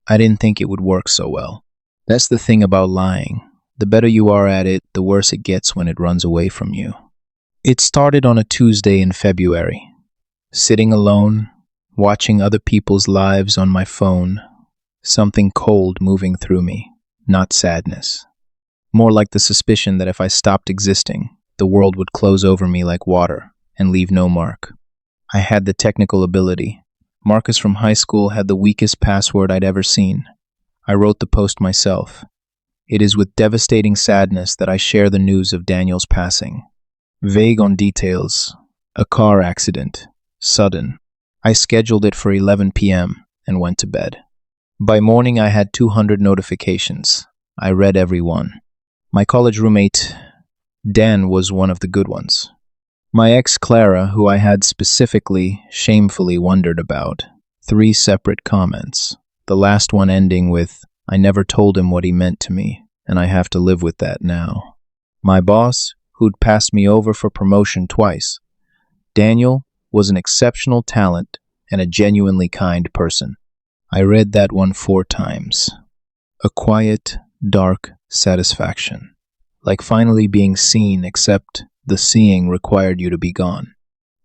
I didn't think it would work so well. That's the thing about lying. The better you are at it, the worse it gets when it runs away from you. It started on a Tuesday in February. Sitting alone, watching other people's lives on my phone, something cold moving through me, not sadness. More like the suspicion that if I stopped existing, the world would close over me like water and leave no mark. I had the technical ability. Marcus from high school had the weakest password I'd ever seen. I wrote the post myself. It is with devastating sadness that I share the news of Daniel's passing. Vague on details. A car accident. Sudden. I scheduled it for 11 p.m. and went to bed. By morning, I had 200 notifications. I read every one. My college roommate, Dan, was one of the good ones. My ex, Clara, who I had specifically, shamefully wondered about. 3 separate comments. The last one ending with, "I never told him what he meant to me, and I have to live with that now." My boss, who'd passed me over for promotion twice. Daniel was an exceptional talent and a genuinely kind person. I read that one 4 times. A quiet, dark satisfaction. Like finally being seen, except the seeing required you to be gone.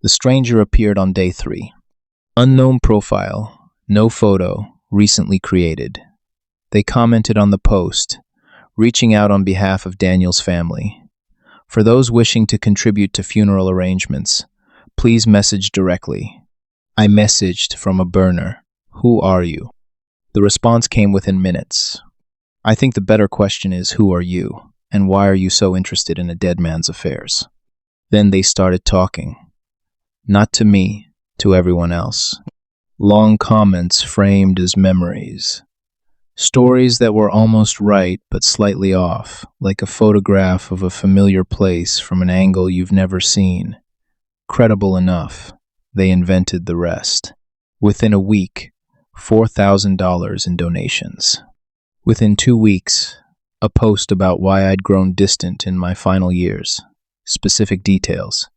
The stranger appeared on day 3. Unknown profile, no photo, recently created. They commented on the post, reaching out on behalf of Daniel's family. For those wishing to contribute to funeral arrangements, please message directly. I messaged from a burner. Who are you? The response came within minutes. I think the better question is, who are you, and why are you so interested in a dead man's affairs? Then they started talking. Not to me, to everyone else. Long comments framed as memories. Stories that were almost right but slightly off, like a photograph of a familiar place from an angle you've never seen. Credible enough, they invented the rest. Within a week, $4,000 in donations. Within 2 weeks, a post about why I'd grown distant in my final years. Specific details.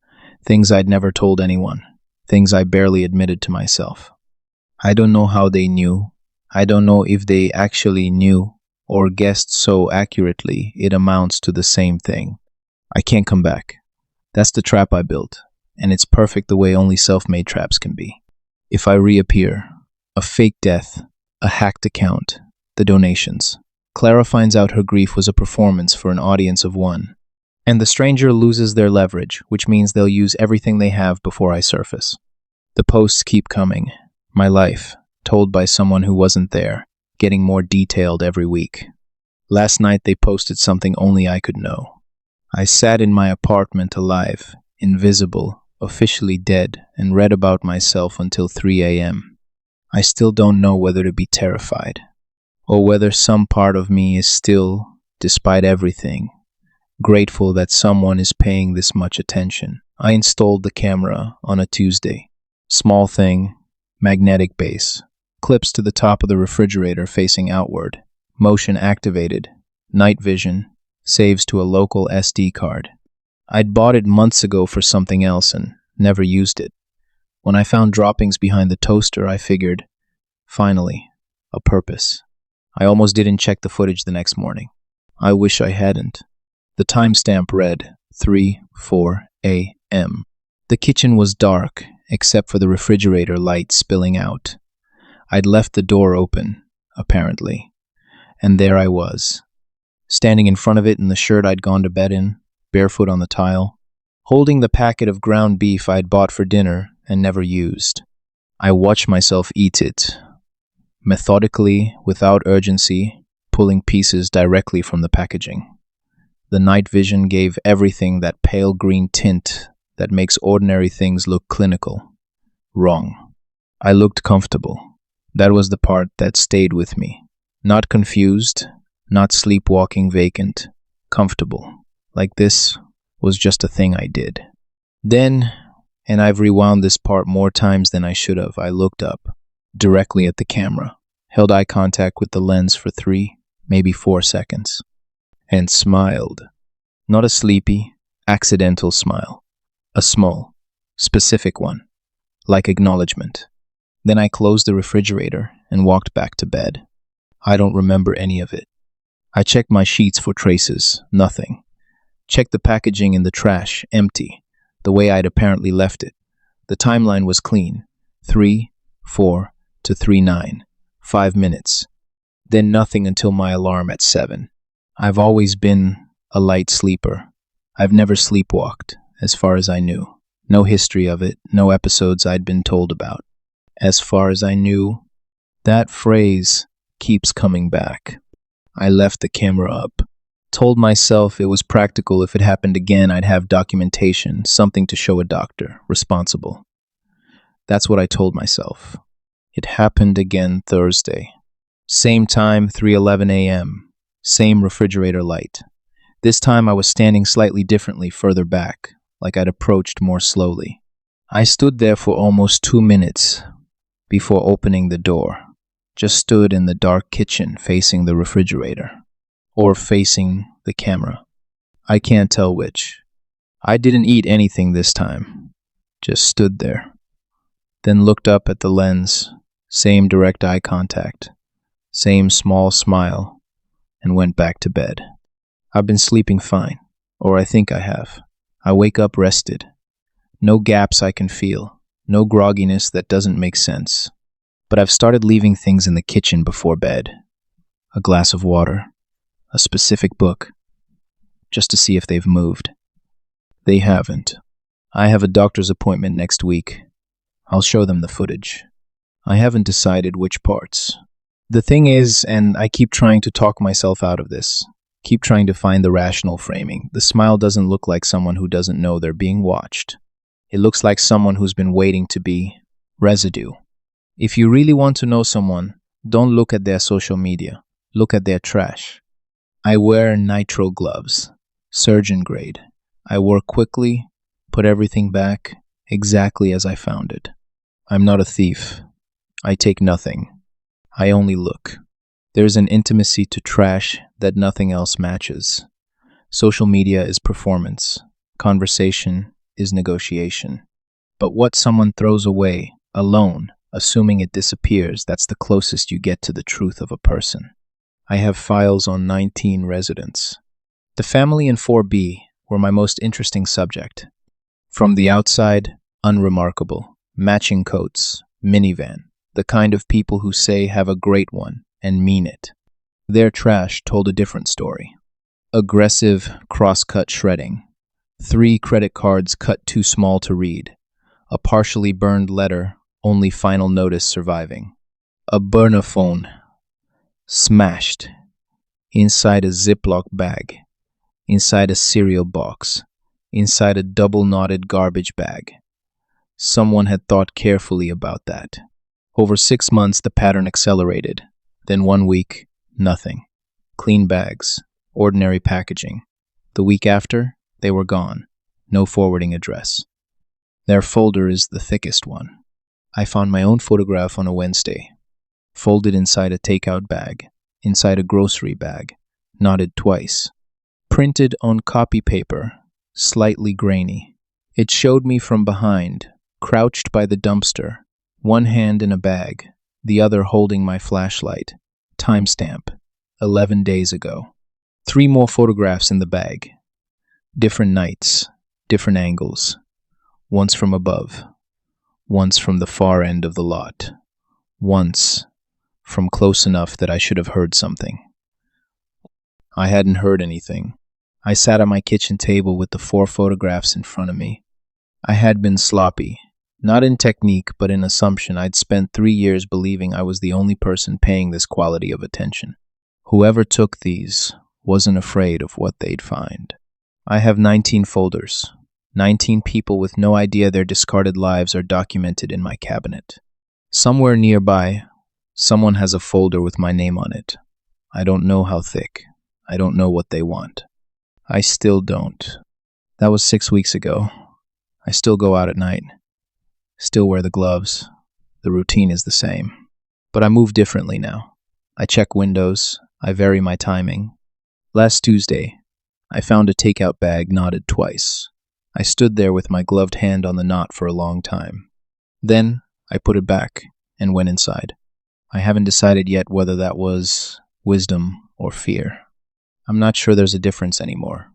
Things I'd never told anyone. Things I barely admitted to myself. I don't know how they knew. I don't know if they actually knew or guessed so accurately it amounts to the same thing. I can't come back. That's the trap I built, and it's perfect the way only self-made traps can be. If I reappear, a fake death, a hacked account, the donations. Clara finds out her grief was a performance for an audience of 1. And the stranger loses their leverage, which means they'll use everything they have before I surface. The posts keep coming. My life, told by someone who wasn't there, getting more detailed every week. Last night they posted something only I could know. I sat in my apartment alive, invisible, officially dead, and read about myself until 3 a.m. I still don't know whether to be terrified, or whether some part of me is still, despite everything, grateful that someone is paying this much attention. I installed the camera on a Tuesday. Small thing, magnetic base, clips to the top of the refrigerator facing outward, motion activated, night vision, saves to a local SD card. I'd bought it months ago for something else and never used it. When I found droppings behind the toaster, I figured, finally, a purpose. I almost didn't check the footage the next morning. I wish I hadn't. The timestamp read 3:04 a.m. The kitchen was dark, except for the refrigerator light spilling out. I'd left the door open, apparently, and there I was, standing in front of it in the shirt I'd gone to bed in, barefoot on the tile, holding the packet of ground beef I'd bought for dinner and never used. I watched myself eat it, methodically, without urgency, pulling pieces directly from the packaging. The night vision gave everything that pale green tint that makes ordinary things look clinical. Wrong. I looked comfortable. That was the part that stayed with me. Not confused, not sleepwalking vacant, comfortable. Like this was just a thing I did. Then, and I've rewound this part more times than I should have, I looked up, directly at the camera, held eye contact with the lens for 3, maybe 4 seconds, and smiled. Not a sleepy, accidental smile. A small, specific one, like acknowledgement. Then I closed the refrigerator and walked back to bed. I don't remember any of it. I checked my sheets for traces. Nothing. Checked the packaging in the trash. Empty. The way I'd apparently left it. The timeline was clean. 3:04 to 3:09. 5 minutes. Then nothing until my alarm at 7. I've always been a light sleeper. I've never sleepwalked, as far as I knew. No history of it, no episodes I'd been told about. As far as I knew, that phrase keeps coming back. I left the camera up. Told myself it was practical. If it happened again, I'd have documentation, something to show a doctor, responsible. That's what I told myself. It happened again Thursday. Same time, 3:11 a.m. Same refrigerator light. This time I was standing slightly differently further back, like I'd approached more slowly. I stood there for almost 2 minutes before opening the door. Just stood in the dark kitchen facing the refrigerator. Or facing the camera. I can't tell which. I didn't eat anything this time. Just stood there. Then looked up at the lens. Same direct eye contact. Same small smile. And went back to bed. I've been sleeping fine. Or I think I have. I wake up rested. No gaps I can feel. No grogginess that doesn't make sense. But I've started leaving things in the kitchen before bed. A glass of water. A specific book. Just to see if they've moved. They haven't. I have a doctor's appointment next week. I'll show them the footage. I haven't decided which parts. The thing is, and I keep trying to talk myself out of this, keep trying to find the rational framing. The smile doesn't look like someone who doesn't know they're being watched. It looks like someone who's been waiting to be residue. If you really want to know someone, don't look at their social media. Look at their trash. I wear nitrile gloves, surgeon grade. I work quickly, put everything back exactly as I found it. I'm not a thief. I take nothing. I only look. There's an intimacy to trash that nothing else matches. Social media is performance. Conversation is negotiation. But what someone throws away, alone, assuming it disappears, that's the closest you get to the truth of a person. I have files on 19 residents. The family in 4B were my most interesting subject. From the outside, unremarkable. Matching coats, minivan. The kind of people who say have a great one and mean it. Their trash told a different story. Aggressive, cross-cut shredding. 3 credit cards cut too small to read. A partially burned letter, only final notice surviving. A burner phone. Smashed. Inside a Ziploc bag. Inside a cereal box. Inside a double-knotted garbage bag. Someone had thought carefully about that. Over 6 months, the pattern accelerated. Then 1 week, nothing. Clean bags. Ordinary packaging. The week after, they were gone. No forwarding address. Their folder is the thickest one. I found my own photograph on a Wednesday. Folded inside a takeout bag, inside a grocery bag, knotted twice. Printed on copy paper, slightly grainy. It showed me from behind, crouched by the dumpster, one hand in a bag, the other holding my flashlight. Timestamp, 11 days ago. 3 more photographs in the bag. Different nights, different angles. Once from above, once from the far end of the lot, once from close enough that I should have heard something. I hadn't heard anything. I sat at my kitchen table with the 4 photographs in front of me. I had been sloppy, not in technique but in assumption. I'd spent 3 years believing I was the only person paying this quality of attention. Whoever took these wasn't afraid of what they'd find. I have 19 folders, 19 people with no idea their discarded lives are documented in my cabinet. Somewhere nearby, someone has a folder with my name on it. I don't know how thick. I don't know what they want. I still don't. That was 6 weeks ago. I still go out at night. Still wear the gloves. The routine is the same. But I move differently now. I check windows. I vary my timing. Last Tuesday, I found a takeout bag knotted twice. I stood there with my gloved hand on the knot for a long time. Then, I put it back and went inside. I haven't decided yet whether that was wisdom, or fear. I'm not sure there's a difference anymore.